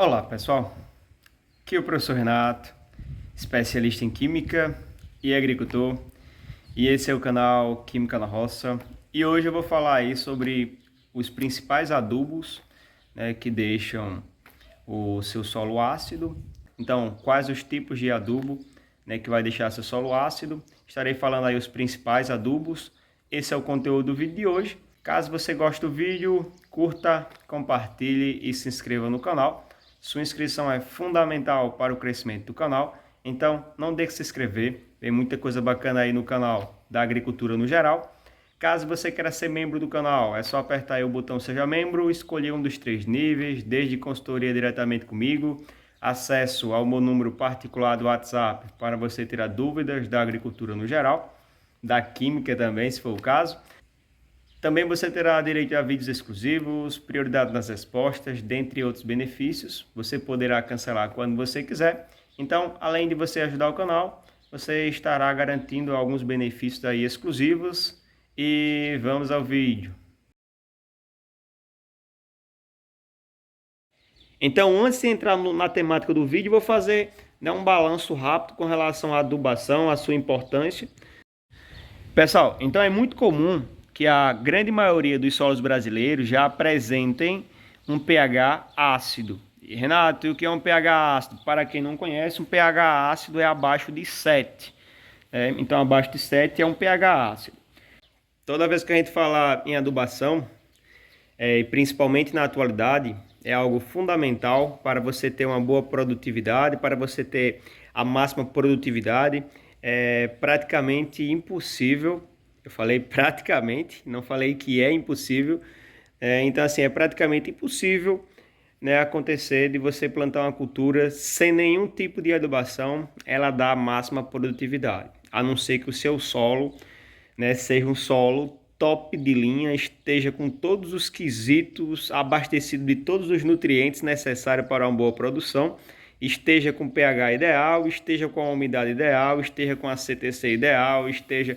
Olá pessoal, aqui é o professor Renato, especialista em Química e Agricultor, e esse é o canal Química na Roça. E hoje eu vou falar aí sobre os principais adubos, que deixam o seu solo ácido. Então, quais os tipos de adubo, que vai deixar seu solo ácido. Estarei falando aí os principais adubos. Esse é o conteúdo do vídeo de hoje. Caso você goste do vídeo, curta, compartilhe e se inscreva no canal. Sua inscrição é fundamental para o crescimento do canal, então não deixe de se inscrever. Tem muita coisa bacana aí no canal da agricultura no geral. Caso você queira ser membro do canal, é só apertar aí o botão Seja Membro, escolher um dos 3 níveis, desde consultoria diretamente comigo, acesso ao meu número particular do WhatsApp para você tirar dúvidas da agricultura no geral, da química também, se for o caso. Também você terá direito a vídeos exclusivos, prioridade nas respostas, dentre outros benefícios. Você poderá cancelar quando você quiser. Então, além de você ajudar o canal, você estará garantindo alguns benefícios aí exclusivos. E vamos ao vídeo. Então, antes de entrar na temática do vídeo, vou fazer um balanço rápido com relação à adubação, a sua importância. Pessoal, então é muito comum que a grande maioria dos solos brasileiros já apresentem um pH ácido. E, Renato, e o que é um pH ácido? Para quem não conhece, um pH ácido é abaixo de 7. Então, abaixo de 7 é um pH ácido. Toda vez que a gente fala em adubação, principalmente na atualidade, é algo fundamental para você ter uma boa produtividade, para você ter a máxima produtividade. É praticamente impossível, eu falei praticamente, não falei que é impossível, então assim, é praticamente impossível, acontecer de você plantar uma cultura sem nenhum tipo de adubação, ela dá a máxima produtividade, a não ser que o seu solo, seja um solo top de linha, esteja com todos os quesitos, abastecido de todos os nutrientes necessários para uma boa produção, esteja com pH ideal, esteja com a umidade ideal, esteja com a CTC ideal, esteja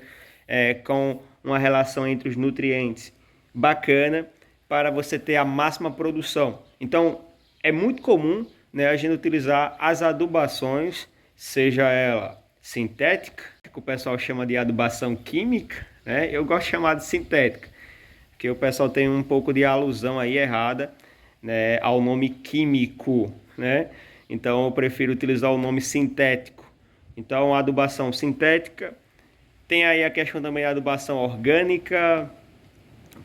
com uma relação entre os nutrientes bacana para você ter a máxima produção. Então, é muito comum, a gente utilizar as adubações, seja ela sintética, que o pessoal chama de adubação química, eu gosto de chamar de sintética, porque o pessoal tem um pouco de alusão aí errada, ao nome químico, Então eu prefiro utilizar o nome sintético. Então a adubação sintética, tem aí a questão também da adubação orgânica,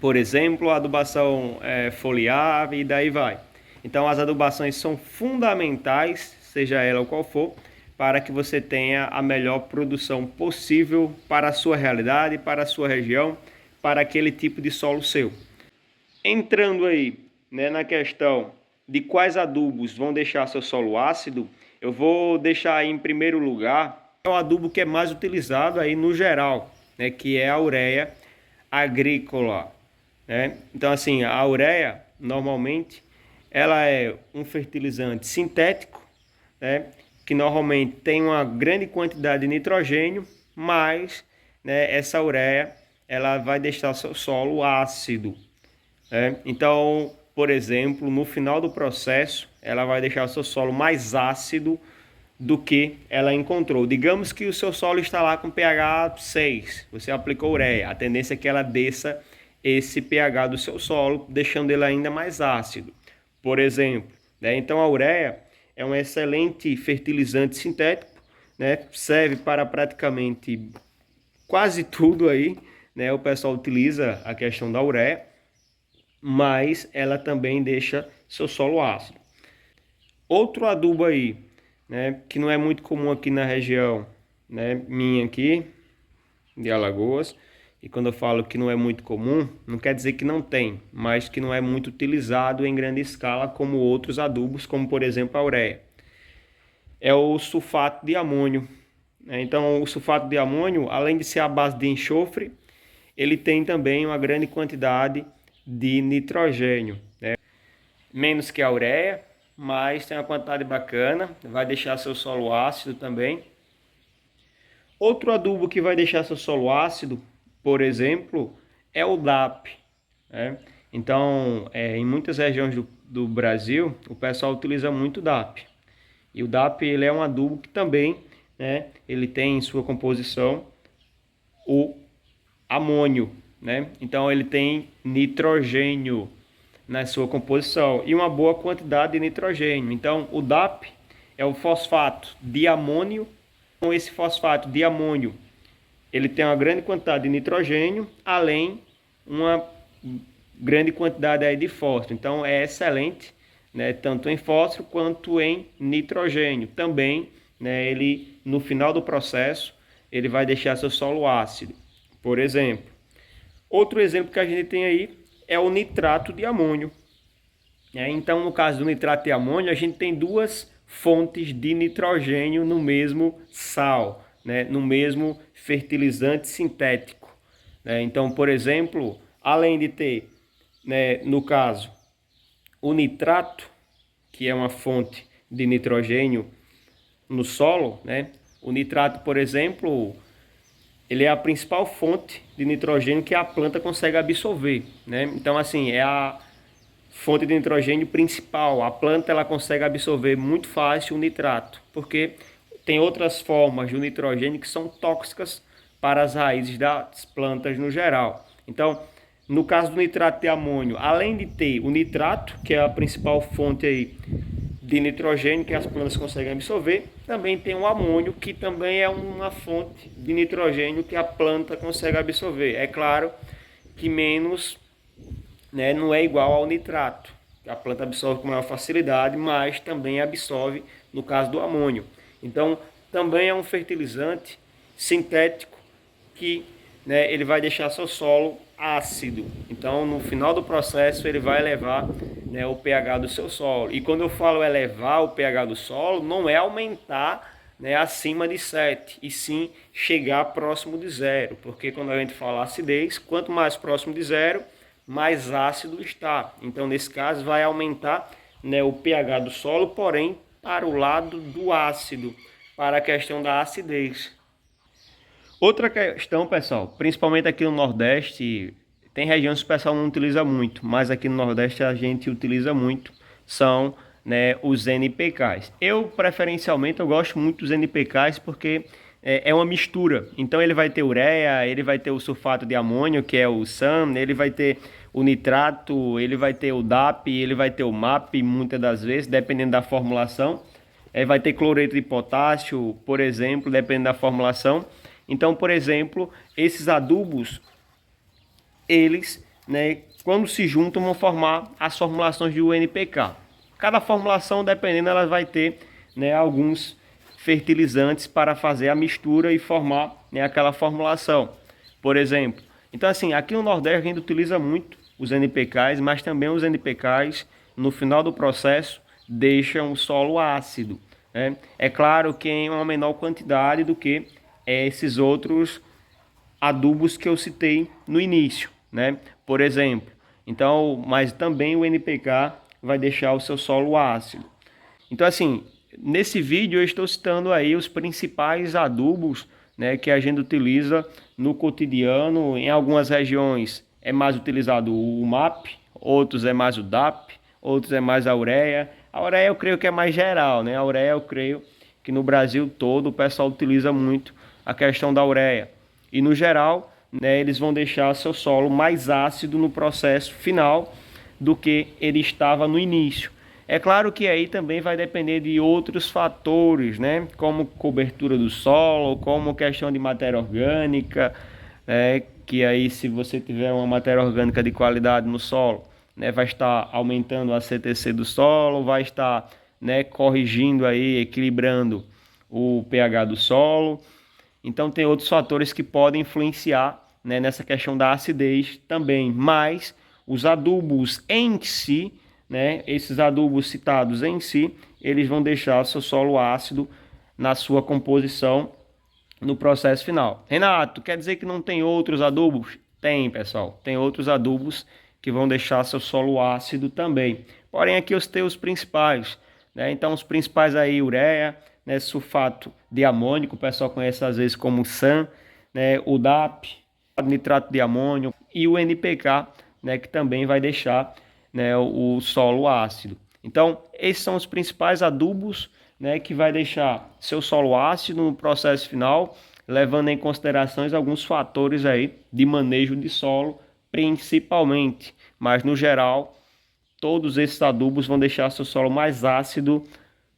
por exemplo, a adubação foliar e daí vai. Então as adubações são fundamentais, seja ela qual for, para que você tenha a melhor produção possível para a sua realidade, para a sua região, para aquele tipo de solo seu. Entrando aí, na questão de quais adubos vão deixar seu solo ácido, eu vou deixar aí em primeiro lugar o adubo que é mais utilizado aí no geral, que é a ureia agrícola. Então assim, a ureia normalmente ela é um fertilizante sintético, que normalmente tem uma grande quantidade de nitrogênio, mas essa ureia ela vai deixar seu solo ácido. Então, por exemplo, no final do processo, ela vai deixar o seu solo mais ácido do que ela encontrou. Digamos que o seu solo está lá com pH 6, você aplicou ureia, a tendência é que ela desça esse pH do seu solo, deixando ele ainda mais ácido, por exemplo. Então a ureia é um excelente fertilizante sintético, serve para praticamente quase tudo aí, o pessoal utiliza a questão da ureia, mas ela também deixa seu solo ácido. Outro adubo aí, que não é muito comum aqui na região, minha aqui, de Alagoas, e quando eu falo que não é muito comum, não quer dizer que não tem, mas que não é muito utilizado em grande escala como outros adubos, como por exemplo a ureia. É o sulfato de amônio. Então o sulfato de amônio, além de ser a base de enxofre, ele tem também uma grande quantidade de nitrogênio, menos que a ureia, mas tem uma quantidade bacana, vai deixar seu solo ácido também. Outro adubo que vai deixar seu solo ácido, por exemplo, é o DAP. Então, em muitas regiões do Brasil, o pessoal utiliza muito o DAP. E o DAP ele é um adubo que também, né, ele tem em sua composição o amônio, né? Então ele tem nitrogênio na sua composição e uma boa quantidade de nitrogênio. Então o DAP é o fosfato de amônio. Com esse fosfato de amônio, ele tem uma grande quantidade de nitrogênio, além uma grande quantidade aí de fósforo. Então é excelente, né, tanto em fósforo quanto em nitrogênio. Também, né, ele no final do processo ele vai deixar seu solo ácido. Por exemplo, outro exemplo que a gente tem aí é o nitrato de amônio. Então, no caso do nitrato de amônio, a gente tem duas fontes de nitrogênio no mesmo sal, né, no mesmo fertilizante sintético. Então, por exemplo, além de ter, né, no caso, o nitrato, que é uma fonte de nitrogênio no solo, né, o nitrato, por exemplo, ele é a principal fonte de nitrogênio que a planta consegue absorver, né? Então, assim, é a fonte de nitrogênio principal. A planta ela consegue absorver muito fácil o nitrato, porque tem outras formas do nitrogênio que são tóxicas para as raízes das plantas no geral. Então, no caso do nitrato de amônio, além de ter o nitrato, que é a principal fonte aí de nitrogênio que as plantas conseguem absorver, também tem o amônio, que também é uma fonte de nitrogênio que a planta consegue absorver. É claro que menos, né, não é igual ao nitrato, que a planta absorve com maior facilidade, mas também absorve no caso do amônio. Então, também é um fertilizante sintético que, né, ele vai deixar seu solo ácido. Então, no final do processo, ele vai elevar, né, o pH do seu solo. E quando eu falo elevar o pH do solo, não é aumentar, né, acima de 7, e sim chegar próximo de zero. Porque quando a gente fala acidez, quanto mais próximo de zero, mais ácido está. Então, nesse caso, vai aumentar, né, o pH do solo, porém, para o lado do ácido, para a questão da acidez. Outra questão, pessoal, principalmente aqui no Nordeste, tem regiões que o pessoal não utiliza muito, mas aqui no Nordeste a gente utiliza muito, são, né, os NPKs. Eu, preferencialmente, eu gosto muito dos NPKs porque é uma mistura. Então ele vai ter ureia, ele vai ter o sulfato de amônio, que é o SAM, ele vai ter o nitrato, ele vai ter o DAP, ele vai ter o MAP, muitas das vezes, dependendo da formulação. Vai ter cloreto de potássio, por exemplo, dependendo da formulação. Então, por exemplo, esses adubos, eles, né, quando se juntam, vão formar as formulações de NPK. Cada formulação, dependendo, ela vai ter, né, alguns fertilizantes para fazer a mistura e formar, né, aquela formulação, por exemplo. Então, assim, aqui no Nordeste a gente utiliza muito os NPKs, mas também os NPKs, no final do processo, deixam o solo ácido, né? É claro que em uma menor quantidade do que esses outros adubos que eu citei no início, né? Por exemplo. Então, mas também o NPK vai deixar o seu solo ácido. Então, assim, nesse vídeo eu estou citando aí os principais adubos, né, que a gente utiliza no cotidiano. Em algumas regiões é mais utilizado o MAP, outros é mais o DAP, outros é mais a ureia. A ureia eu creio que é mais geral, né? A ureia eu creio que no Brasil todo o pessoal utiliza muito a questão da ureia. E no geral, né, eles vão deixar seu solo mais ácido no processo final do que ele estava no início. É claro que aí também vai depender de outros fatores, né, como cobertura do solo, como questão de matéria orgânica, que aí se você tiver uma matéria orgânica de qualidade no solo, né, vai estar aumentando a CTC do solo, vai estar, né, corrigindo aí, equilibrando o pH do solo. Então tem outros fatores que podem influenciar, né, nessa questão da acidez também, mas os adubos em si, né, esses adubos citados em si, eles vão deixar seu solo ácido na sua composição no processo final. Renato, quer dizer que não tem outros adubos? Tem, pessoal, tem outros adubos que vão deixar seu solo ácido também. Porém, aqui eu citei os principais, né? Então, os principais aí, ureia, né, sulfato de amônio, que o pessoal conhece às vezes como SAM, né, o DAP, nitrato de amônio e o NPK, né, que também vai deixar, né, o solo ácido. Então, esses são os principais adubos, né, que vai deixar seu solo ácido no processo final, levando em consideração alguns fatores aí de manejo de solo, principalmente, mas no geral, todos esses adubos vão deixar seu solo mais ácido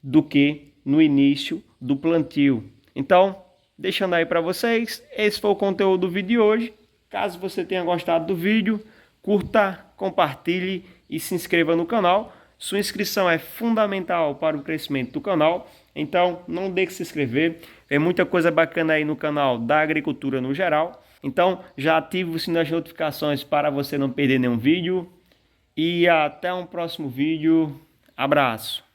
do que no início do plantio. Então, deixando aí para vocês, esse foi o conteúdo do vídeo de hoje. Caso você tenha gostado do vídeo, curta, compartilhe e se inscreva no canal. Sua inscrição é fundamental para o crescimento do canal, então não deixe de se inscrever. Tem muita coisa bacana aí no canal da agricultura no geral. Então já ative o sininho das notificações para você não perder nenhum vídeo. E até um próximo vídeo. Abraço!